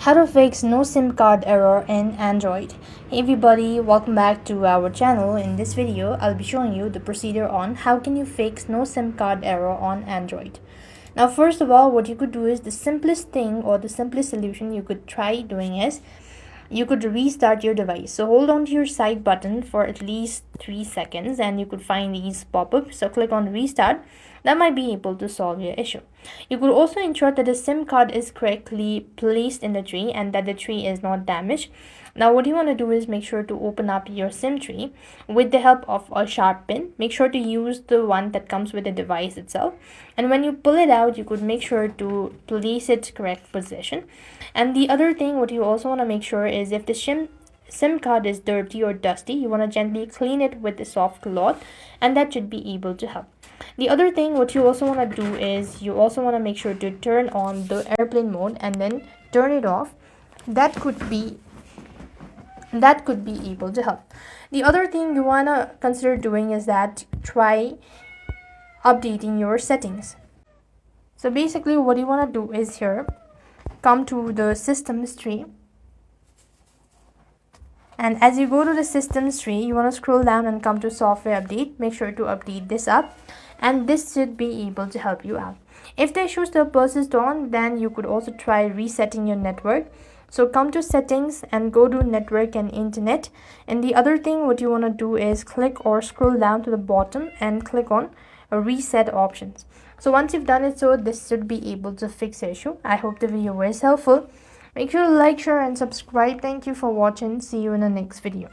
How to fix no SIM card error in Android. Hey everybody, welcome back to our channel. In this video, I'll be showing you the procedure on how can you fix no SIM card error on Android. Now first of all, what you could do is the simplest thing or the simplest solution you could try doing is you could restart your device. So hold on to your side button for at least 3 seconds and you could find these pop-ups. So click on restart. That might be able to solve your issue. You could also ensure that the SIM card is correctly placed in the tree and that the tree is not damaged. Now what you want to do is make sure to open up your SIM tree with the help of a sharp pin. Make sure to use the one that comes with the device itself. And when you pull it out, you could make sure to place it correct position. And the other thing what you also want to make sure is if the SIM card is dirty or dusty, you want to gently clean it with a soft cloth and that should be able to help. The other thing what you also want to do is you also want to make sure to turn on the airplane mode and then turn it off. That could be able to help. The other thing you want to consider doing is that try updating your settings. So basically what you want to do is here come to the systems tree, and as you go to the systems tree you want to scroll down and come to software update. Make sure to update this up and this should be able to help you out. If the issue still persists on, then you could also try resetting your network. So come to settings and go to network and internet, and the other thing what you want to do is click or scroll down to the bottom and click on reset options. So once you've done it, so this should be able to fix the issue. I hope the video was helpful. Make sure to like, share and subscribe. Thank you for watching. See you in the next video.